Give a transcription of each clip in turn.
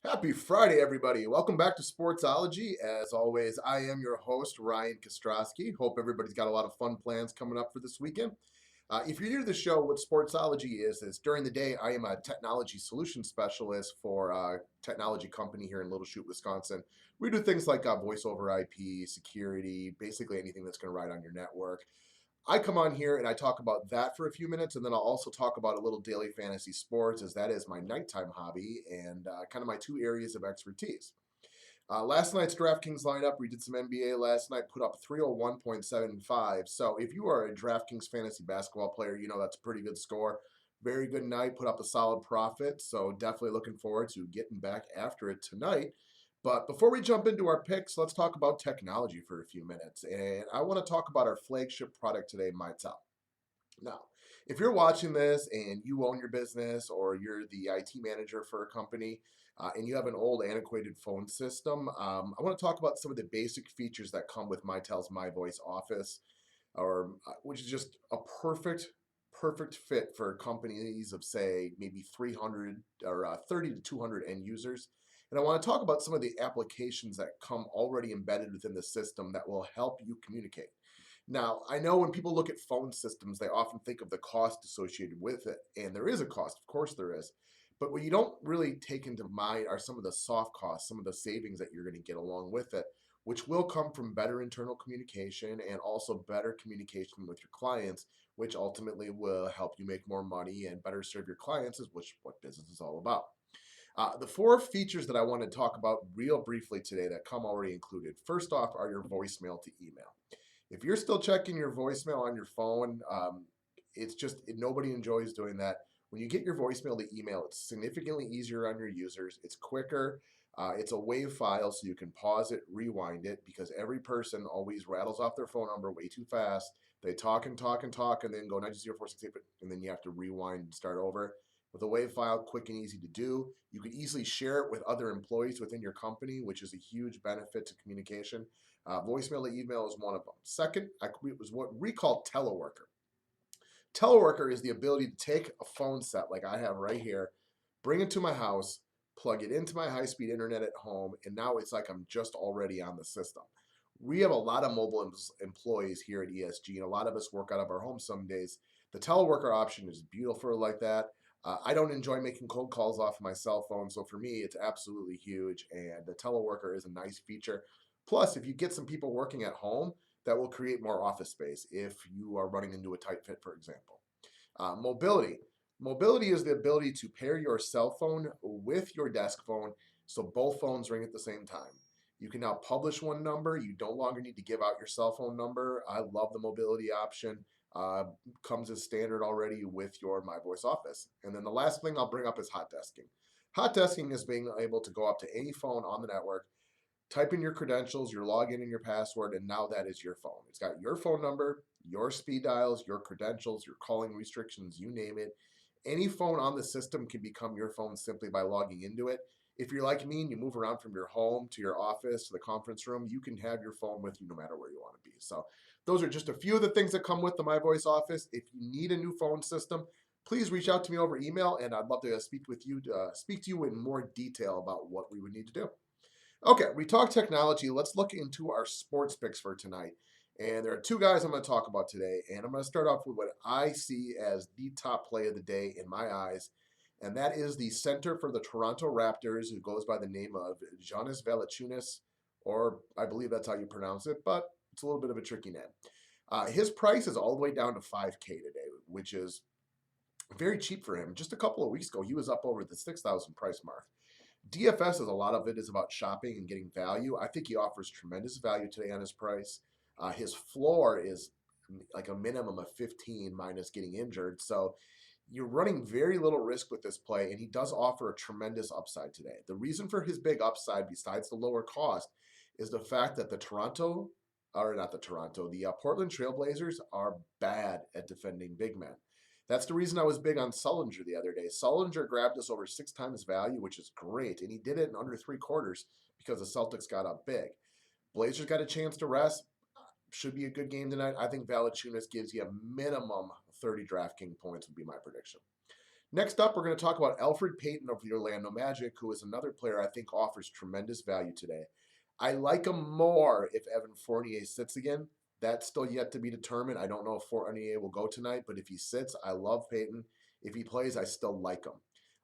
Happy Friday, everybody. Welcome back to Sportsology. As always, I am your host, RyanK. Hope everybody's got a lot of fun plans coming up for this weekend. If you're new to the show, what Sportsology is during the day, I am a technology solution specialist for a technology company here in Little Chute, Wisconsin. We do things like voice over IP, security, basically anything that's going to ride on your network. I come on here and I talk about that for a few minutes, and then I'll also talk about a little daily fantasy sports, as that is my nighttime hobby and kind of my two areas of expertise. Last night's DraftKings lineup, we did some NBA last night, put up 301.75. So if you are a DraftKings fantasy basketball player, you know that's a pretty good score. Very good night, put up a solid profit. So definitely looking forward to getting back after it tonight. But before we jump into our picks, let's talk about technology for a few minutes. And I want to talk about our flagship product today, MyTel. Now, if you're watching this and you own your business or you're the IT manager for a company and you have an old antiquated phone system, I want to talk about some of the basic features that come with MyTel's My Voice Office, or which is just a perfect fit for companies of say maybe 300 or 30 to 200 end users. And I want to talk about some of the applications that come already embedded within the system that will help you communicate. Now, I know when people look at phone systems, they often think of the cost associated with it, and there is a cost, of course there is. But what you don't really take into mind are some of the soft costs, some of the savings that you're going to get along with it, which will come from better internal communication and also better communication with your clients, which ultimately will help you make more money and better serve your clients, is which what business is all about. The four features that I want to talk about real briefly today that come already included. First off, are your voicemail to email. If you're still checking your voicemail on your phone, nobody enjoys doing that. When you get your voicemail to email, it's significantly easier on your users. It's quicker. It's a WAV file, so you can pause it, rewind it, because every person always rattles off their phone number way too fast. They talk and talk and talk, and then go 90468, and then you have to rewind and start over. With a WAV file, quick and easy to do. You can easily share it with other employees within your company, which is a huge benefit to communication. Voicemail to email is one of them. Second, it was what we call teleworker. Teleworker is the ability to take a phone set like I have right here, bring it to my house, plug it into my high-speed internet at home, and now it's like I'm just already on the system. We have a lot of mobile employees here at ESG, and a lot of us work out of our home some days. The teleworker option is beautiful like that. I don't enjoy making cold calls off my cell phone, so for me, it's absolutely huge, and the teleworker is a nice feature. Plus, if you get some people working at home, that will create more office space if you are running into a tight fit, for example. Mobility. Mobility is the ability to pair your cell phone with your desk phone so both phones ring at the same time. You can now publish one number. You no longer need to give out your cell phone number. I love the mobility option. Comes as standard already with your My Voice Office. And then the last thing I'll bring up is hot desking. Hot desking is being able to go up to any phone on the network, type in your credentials, your login, and your password, and now that is your phone. It's got your phone number, your speed dials, your credentials, your calling restrictions, you name it. Any phone on the system can become your phone simply by logging into it. If you're like me and you move around from your home to your office to the conference room, you can have your phone with you no matter where you want to be. So those are just a few of the things that come with the My Voice Office. If you need a new phone system, please reach out to me over email, and I'd love to speak to you in more detail about what we would need to do. Okay, we talked technology. Let's look into our sports picks for tonight. And there are two guys I'm going to talk about today. And I'm going to start off with what I see as the top play of the day in my eyes. And that is the center for the Toronto Raptors, who goes by the name of Jonas Valanciunas, or I believe that's how you pronounce it, but it's a little bit of a tricky name. His price is all the way down to 5K today, which is very cheap for him. Just a couple of weeks ago, he was up over the 6,000 price mark. DFS is a lot of it is about shopping and getting value. I think he offers tremendous value today on his price. His floor is like a minimum of 15 minus getting injured. So you're running very little risk with this play, and he does offer a tremendous upside today. The reason for his big upside, besides the lower cost, is the fact that the Portland Trailblazers are bad at defending big men. That's the reason I was big on Sullinger the other day. Sullinger grabbed us over 6 times value, which is great, and he did it in under 3 quarters because the Celtics got up big. Blazers got a chance to rest. Should be a good game tonight. I think Valanciunas gives you a minimum 30 DraftKings points would be my prediction. Next up, we're going to talk about Alfred Payton of the Orlando Magic, who is another player I think offers tremendous value today. I like him more if Evan Fournier sits again. That's still yet to be determined. I don't know if Fournier will go tonight, but if he sits, I love Payton. If he plays, I still like him.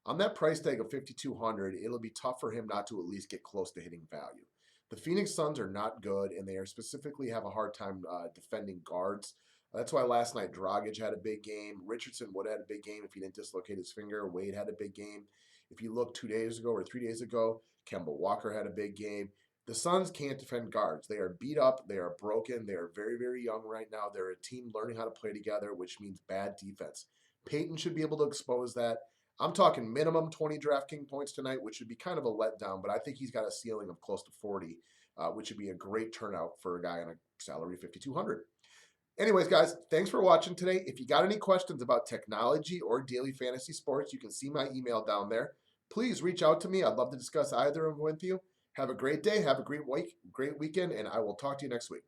On that price tag of 5,200, it'll be tough for him not to at least get close to hitting value. The Phoenix Suns are not good, and they are specifically have a hard time defending guards. That's why last night Dragic had a big game. Richardson would have had a big game if he didn't dislocate his finger. Wade had a big game. If you look 2 days ago or 3 days ago, Kemba Walker had a big game. The Suns can't defend guards. They are beat up. They are broken. They are very, very young right now. They're a team learning how to play together, which means bad defense. Peyton should be able to expose that. I'm talking minimum 20 DraftKings points tonight, which would be kind of a letdown, but I think he's got a ceiling of close to 40, which would be a great turnout for a guy on a salary of 5,200. Anyways, guys, thanks for watching today. If you got any questions about technology or daily fantasy sports, you can see my email down there. Please reach out to me. I'd love to discuss either of them with you. Have a great day. Have a great weekend, and I will talk to you next week.